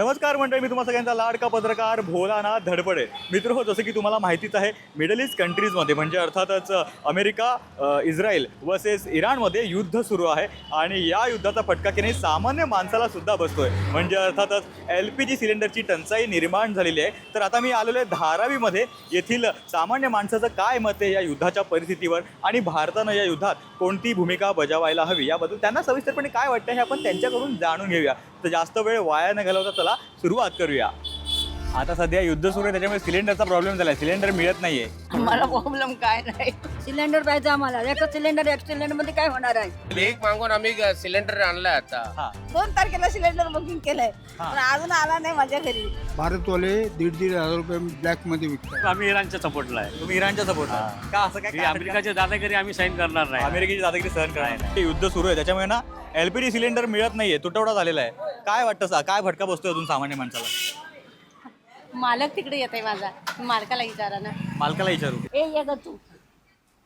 नमस्कार मंडळी, मी तुम्हा सगळ्यांचा लाडका पत्रकार भोलानाथ धडपडे. मित्र हो, जसं की तुम्हाला माहितीच आहे, मिडल ईस्ट कंट्रीजमध्ये म्हणजे अर्थातच अमेरिका, इस्रायल वर्सेस इराणमध्ये युद्ध सुरू आहे आणि या युद्धाचा फटका की नाही सामान्य माणसाला सुद्धा बसतोय. म्हणजे अर्थातच LPG सिलेंडरची टंचाई निर्माण झालेली आहे. तर आता मी आलेलो आहे धारावीमध्ये. येथील सामान्य माणसाचं काय मत आहे या युद्धाच्या परिस्थितीवर आणि भारतानं या युद्धात कोणती भूमिका बजावायला हवी याबद्दल त्यांना सविस्तरपणे काय वाटतं हे आपण त्यांच्याकडून जाणून घेऊया. तर जास्त वेळ वाया न घालवता चला सुरुवात करूया. आता सध्या युद्ध सुरू आहे, त्याच्यामुळे सिलेंडरचा प्रॉब्लेम झाला आहे. सिलेंडर मिळत नाहीये. आम्हाला प्रॉब्लेम काय नाही, सिलेंडर पाहिजे आम्हाला. एकच सिलेंडर, एक सिलेंडर मध्ये काय होणार आहे? एक मागून आम्ही सिलेंडर आणलाय आता. 2 तारखेला सिलेंडर बुकिंग केलंय, पण अजून आला नाही माझ्या घरी. भारतवाले 1,500 रुपये ब्लॅक मध्ये विकतात. आम्ही इराणच्या सपोर्टला आहे. तुम्ही इराणच्या सपोर्ट का? असं काय? अमेरिकाच्या दादागिरी आम्ही साईन करणार नाही. अमेरिकेची दादागिरी सहन करणार नाही. हे युद्ध सुरू आहे, त्याच्यामुळे ना LPG सिलेंडर मिळत नाहीये, तुटवडा झालेला आहे. काय वाटतं, काय फटका बसतोय अजून सामान्य माणसाला? मालक तिकडे येत आहे माझा, मालकाला विचारा ना. मालकाला विचारू. ए ये ग तू,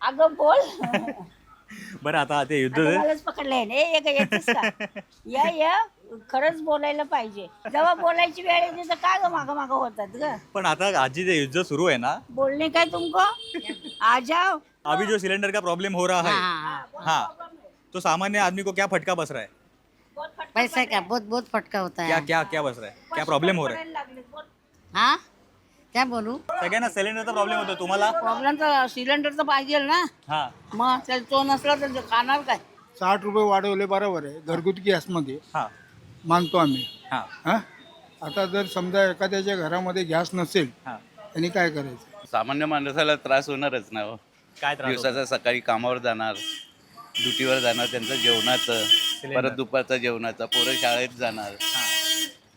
अगं बोल. बरं, आता ते युद्ध मलाच पकडलंय. ए ये ग, येतेस का? या खरंच बोलायला पाहिजे. जेव्हा बोलायची वेळ येते तर काय ग मागं मागं होतात ग. पण आता आजी ते युद्ध सुरू है ना, बोलने काय तुमको, आ जाओ. अभी जो सिलेंडर का प्रॉब्लम हो रहा है, हाँ, तो सामान्य आदमी को क्या फटका बस रहा है? पैसा क्या बहुत फटका होता है. क्या क्या क्या बस रहा है? क्या प्रॉब्लेम हो रहा है? हाँ क्या बोलू? सगळ्यांना सिलेंडरचा प्रॉब्लेम होतो. तुम्हाला? प्रॉब्लेम तर सिलेंडर तर पाहिजे ना. हा, मग त्याला तो नसला तर खाणार काय? 60 रुपये वाढवले, बरोबर आहे. घरगुती गॅसमध्ये हा, मानतो आम्ही. हा, हा, आता जर समजा एखाद्याच्या घरामध्ये गॅस नसेल, हा. त्यांनी काय करायचं? सामान्य माणसाला त्रास होणारच ना हो. काय त्रास होतो? दिवसाचा सकाळी कामावर जाणार, ड्युटीवर जाणार, त्यांचं जेवणाचं, परत दुपारचं जेवणाचं, पोरं शाळेत जाणार,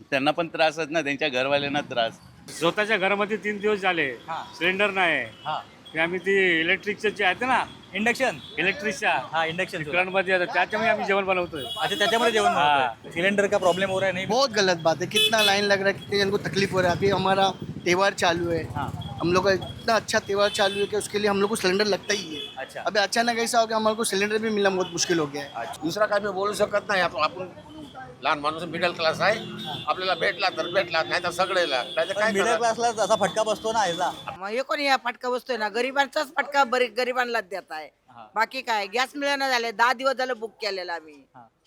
त्यांना पण त्रासच ना, त्यांच्या घरवाल्यांना त्रास. स्वतःच्या घरामध्ये 3 दिवस झाले, हा. सिलेंडर नाही. हा, ते आम्ही ती इलेक्ट्रिकचे जे आहेत ना, इंडक्शन. इलेक्ट्रिकच्या हा, इंडक्शन. मध्ये आता त्याच्यामुळे आम्ही जेवण बनवतों. अच्छा, त्याच्यामध्ये जेवण बनवतोय. सिलेंडर का प्रॉब्लम हो रहा है? नहीं. बहुत गलत बात है. कितना लाइन लग रहा है, कितने जन को तकलीफ हो रहा है. अभी हमारा त्यौहार चालू है, हाँ. हम लोग का इतना अच्छा त्यौहार चालू है कि उसके लिए हम लोग को सिलेंडर लगता ही है. अच्छा. अभी अचानक ऐसा हो गया, हमारे को सिलेंडर भी मिलना बहुत मुश्किल हो गया है. दुसरा काय मी बोलू शकत नाही. आपण लहान माणूस मिडल क्लास आहे, आपल्याला भेटला तर भेटला, नाही तर सगळेला. नाही तर काय मिडल करणार? क्लासला असा फटका बसतो ना याचा. मग हे कोणी या फटका बसतोय ना, गरिबांचाच फटका गरिबांनाच देत आहे. बाकी काय, गॅस मिळेना झाले. 10 दिवस झालं बुक केलेला आम्ही.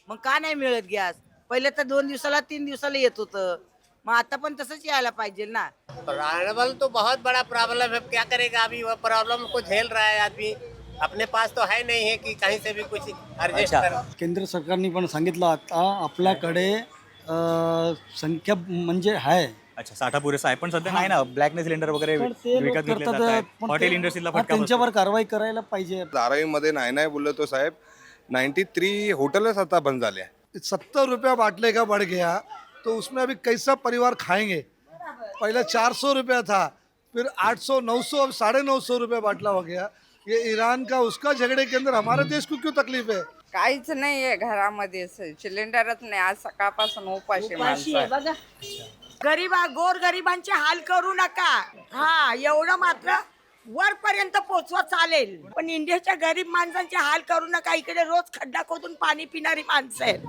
मग का नाही मिळत गॅस? पहिले तर 2 दिवसाला 3 दिवसाला येत होतं, मग आता पण तसंच यायला पाहिजे ना. ट्रैवल तो बहुत बड़ा प्रॉब्लम है. क्या करेगा अभी, वो प्रॉब्लम को झेल रहा है आदमी. अपने पास तो है नहीं है कि कहीं से भी कुछ एडजस्ट अच्छा. कर. केंद्र सरकारने पण सांगितलं आता आपल्याकडे संख्या म्हणजे आहे. अच्छा, साठा पुरेसा आहे, पण सध्या नाही ना. ब्लॅकने सिलेंडर वगैरे तर ते लोक विकत घेतले करतात, जात आहेत. पण हॉटेल ते- इंडस्ट्रीला हा, फटका त्यांच्यावर कारवाई करायला पाहिजे. धारावीमध्ये नाही बोललो तो साहेब. 93 होटलच आता बंद झाले. 70 रुपया बांटने का बढ़ गया तो उसमें अभी कैसा परिवार खाएंगे? पहले 400 रुपया था, फिर 800, 900, अब 950 रुपया बाटला हो गया. ये ईरान का उसका झगड़े के अंदर हमारे देश को क्यों तकलीफ है? काहीच नाहीये घरामध्ये, सिलेंडरच नाही. आज सकाळपासून उपाशी उपाशी आहे माणसं. बघा. गोर गरिबांचे हाल करू नका. हा, एवढं मात्र वरपर्यंत पोचवा चालेल, पण इंडियाच्या गरीब माणसांचे हाल करू नका. इकडे रोज खड्डा खोदून पाणी पिणारी माणसं आहेत,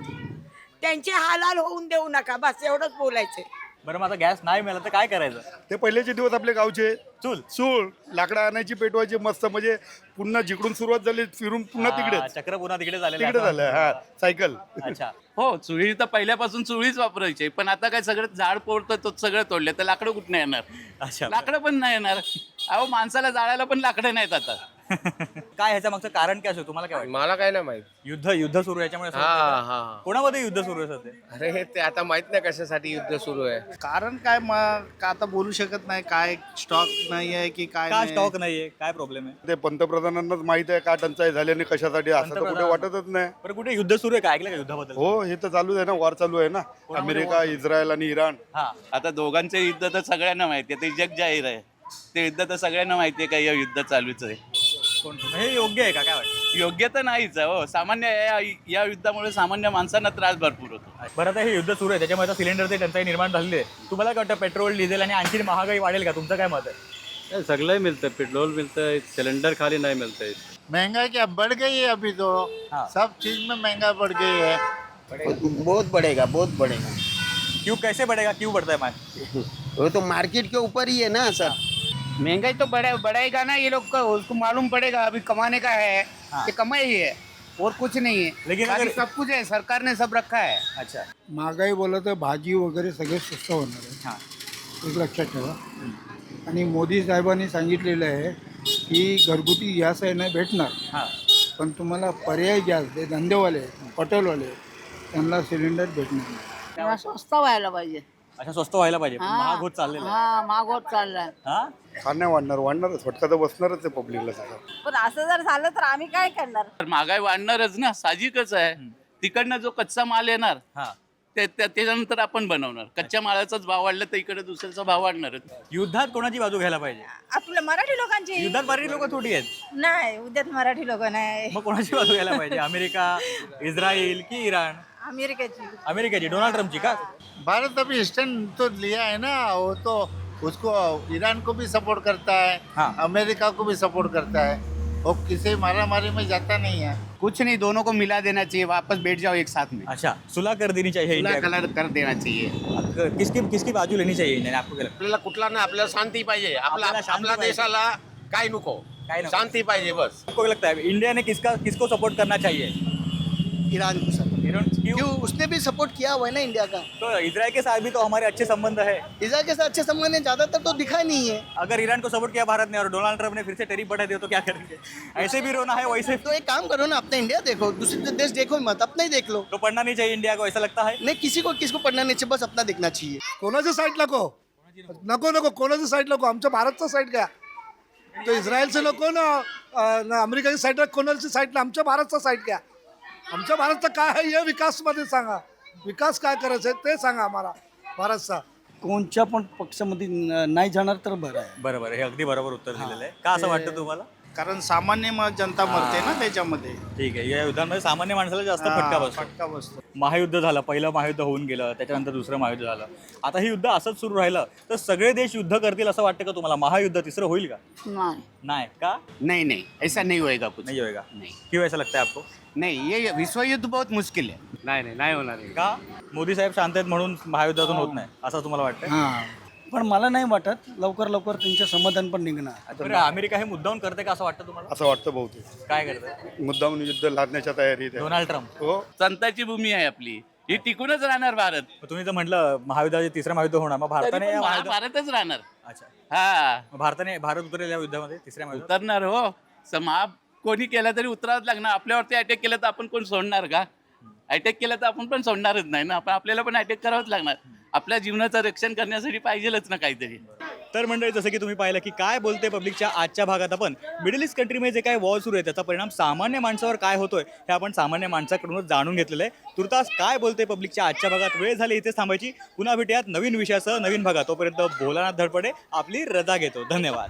त्यांचे हाल होऊन देऊ नका. बस एवढंच बोलायचंय. बरं, मग आता गॅस नाही मिळाला तर काय करायचं? ते पहिलेचे दिवस आपले गावचे चूल लाकडं आणायची, पेटवायची मस्त. म्हणजे पुन्हा जिकडून सुरुवात झाली फिरून पुन्हा तिकडे चक्र पुन्हा तिकडे झालेलं तिकडे आहे. झालं. हा, सायकल. अच्छा. हो, चुली तर पहिल्यापासून चुलीच वापरायची, पण आता काय सगळं झाड पोडतं, तो सगळं तोडले तर लाकडं कुठं येणार? अच्छा. लाकडं पण नाही येणार. अहो, माणसाला जाळायला पण लाकडं नाहीत आता. काय ह्याच्या मागचं कारण काय असं तुम्हाला काय वाटतं? मला काय नाही माहित. युद्ध सुरू आहे याच्यामुळे असं हा वाटतं का? हा. कोणामध्ये युद्ध सुरू आहे सध्या? अरे ते आता माहित नाही कशासाठी युद्ध सुरू आहे. कारण काय, मग आता बोलू शकत नाही. काय स्टॉक नाही आहे की काय का स्टॉक नाहीये? काय प्रॉब्लेम आहे? ते पंतप्रधानांनाच माहित आहे का टंचाई झाली आणि कशासाठी, असं तर कुठे वाटतच नाही. बरं, कुठे युद्ध सुरू आहे का? ऐकलं का युद्धाबद्दल? हो, हे तर चालूच आहे ना, वार चालू आहे ना. अमेरिका, इस्रायल आणि इराण. हा. आता दोघांचे युद्ध तर सगळ्यांना माहिती आहे, ते जग जाहीर आहे. ते युद्ध तर सगळ्यांना माहिती आहे का हे युद्ध चालूच आहे. हे योग्य आहे का? काय वाटतं? योग्य तर नाहीच आहे हो. सामान्य या युद्धामुळे सामान्य माणसांना त्रास भरपूर होतो. बरं, आता हे युद्ध सुरू आहे त्याच्यामुळे आता सिलेंडरची टंचाई निर्माण झालेली आहे. तुम्हाला काय वाटतं, पेट्रोल डिझेल आणि आणखी महागाई वाढेल का? तुमचं काय मत आहे? सगळं मिळतं, पेट्रोल मिळतं, सिलेंडर खाली नाही मिळतंय. महंगाई क्या बढ़ गई है अभी तो. हाँ. सब चीज में महंगा बढ़ गई है. बहुत बढ़ेगा, बहुत बढ़ेगा. क्यों कैसे बढ़ेगा, क्यों बढ़ता है महंगाई? वो तो मार्केट के ऊपर ही है ना सर। महंगाई तो बढ़ेगा ना, ये लोग को उसको मालूम पड़ेगा, अभी कमाने का है, ये कमाई ही है और कुछ नहीं है। लेकिन बाकी अगर- सब कुछ है, सरकार ने सब रखा है। अच्छा. महागाई बोललं तर भाजी वगैरे सगळे स्वस्त होणार आहे, हां. एक लक्षात ठेवा. आणि मोदी साहेबांनी सांगितलेलं आहे की घरगुती गॅस आहे ना भेटणार, हां. पण तुम्हाला पर्याय गॅस ते धंदेवाले हॉटेलवाले त्यांना सिलेंडर भेटणार नाही. तेव्हा स्वस्त व्हायला पाहिजे. अच्छा, स्वस्त व्हायला पाहिजे. महाग होत चाललेलं आहे. हा महाग होत चाललाय. हां? का नाही वाढणारच फटका तर बसणारच आहे पब्लिकला सगळं. पण असं जर झालं तर आम्ही काय करणार? तर महागाई वाढणारच ना, साहजिकच आहे. तिकडनं जो कच्चा माल येणार हां. त्याच्यानंतर आपण बनवणार. कच्च्या मालाचाच भाव वाढला तर इकडे दुसऱ्याचा भाव वाढणारच. युद्धात कोणाची बाजू घ्यायला पाहिजे? आपल्या मराठी लोकांची युद्धात मराठी लोक थोडी आहेत. नाही, उद्यात मराठी लोक नाही, मग कोणाची बाजू घ्यायला पाहिजे? अमेरिका, इस्रायल की ईरान? अमेरिकेची. अमेरिकेची, डोनाल्ड ट्रम्पची का? भारत अभी स्टैंड तो लिया है ना, वो तो उसको ईरान को भी सपोर्ट करता है, हाँ. अमेरिका को भी सपोर्ट करता है, और किसी मारामारी में जाता नहीं है। कुछ नहीं, दोनों को मिला देना चाहिए, वापस बैठ जाओ एक साथ में, अच्छा, सुलह कर देनी चाहिए इंडिया को. कलर कर देना चाहिए। किसकी बाजू लेनी चाहिए इंडिया ने, आपको क्या लगता आपल्याला कुठला नाही, आपल्याला शांती पाहिजे, आपल्याला शांती आपल्या पाहिजे. देशाला काय नको, काय नको. शांती पाहिजे बस। है? आपको क्या लगता है इंडिया ने किसको सपोर्ट करना चाहिए? ईरान को सर, ईरान क्यों? क्यों उसने भी सपोर्ट किया हुआ है ना इंडिया का। तो इजराइल के साथ भी तो हमारे अच्छे संबंध है. इसराइल के साथ अच्छे संबंध है, ज्यादातर तो दिखा नहीं है। अगर ईरान को सपोर्ट किया भारत ने और डोनाल्ड ट्रम्प ने फिर से टैरिफ बढ़ा दिया तो क्या करेंगे? ऐसे भी रोना है, वैसे तो एक काम करो ना, अपना इंडिया देखो, दूसरे देश देखो मत, अपना ही देख लो। तो पढ़ना नहीं चाहिए इंडिया को, ऐसा लगता है? नहीं, किसको पढ़ना नहीं चाहिए, बस अपना देखना चाहिए। कोणाच्या साईड नको नको कोणाच्या साईड नको, आमच्या भारतचा साईड घ्या. तो इस्रायलचे नको ना अमेरिकेची साईड, कोणाची साईड ना, आमच्या भारतचा साईड घ्या. आमच्या भारतचा काय आहे हे विकासमध्ये सांगा, विकास काय करायचं आहे ते सांगा आम्हाला भारतचा. कोणत्या पण पक्षामध्ये नाही जाणार तर बरं आहे. बरोबर, हे अगदी बरोबर उत्तर दिलेलं आहे. का असं वाटतं तुम्हाला? कारण सामान्य जनता मरते ना त्याच्यामध्ये, ठीक आहे, या युद्धांमध्ये सामान्य माणसाला जास्त फटका बसतो. फटका बसतो। महायुद्ध झालं, पहिलं महायुद्ध होऊन गेलं, त्याच्यानंतर दुसरं महायुद्ध झालं. आता हे युद्ध असंच सुरू राहिलं तर सगळे देश युद्ध करतील असं वाटतं का तुम्हाला? महायुद्ध तिसरं होईल का? नाही. नाही का? नहीं नहीं, ऐसा नहीं होएगा कुछ, नहीं होएगा. नहीं क्यों ऐसा लगता है आपको? नहीं, ये विश्व युद्ध बहुत मुश्किल है। नाही होणार आहे. का? मोदी साहेब शांत आहेत म्हणून महायुद्धातून होत नाही असं तुम्हाला वाटतं? हां, पण मला नाही वाटत लवकर त्यांचं समाधान पण निघणार. बरं, अमेरिका हे मुद्दाम करते का असं वाटतं तुम्हाला? असं वाटतं बहुतेक काय करते मुद्दाम युद्ध लादण्याच्या तयारीत आहे. Donald Trump? हो, संताची भूमी आहे आपली, ही टिकूनच राहणार भारत. मग तुम्ही तर म्हटलं महायुद्धाचे तिसरं महायुद्ध होणार, मग तरी भारताने पण या महायुद्ध- भारतच राहणार. अच्छा, हा, मग भारत उतरेल या युद्धामध्ये, तिसऱ्या महायुद्धात? उतरणार हो. समाप कोणी केला तरी उतरावंच लागणार. आपल्यावरती अटॅक केला तर आपण कोण सोडणार का? अटॅक केला तर आपण पण सोडणारच नाही ना, आपण आपल्याला पण अटॅक करावंच लागणार. आपल्या जीवनाचं रक्षण करण्यासाठी पाहिजेलच ना काहीतरी. तर मंडळी, जसं की तुम्ही पाहिलं की काय बोलते पब्लिकच्या आजच्या भागात आपण मिडल ईस्ट कंट्रीमध्ये जे काय वॉर सुरू आहे त्याचा परिणाम सामान्य माणसावर काय होतोय हे आपण सामान्य माणसाकडूनच जाणून घेतलेलं आहे. तुर्तास काय बोलते पब्लिकच्या आजच्या भागात वेळ झाली इथेच थांबायची. पुन्हा भेटूयात नवीन विषयासह नवीन भागात. तोपर्यंत भोलानाथ धडपडे आपली रजा घेतो. धन्यवाद.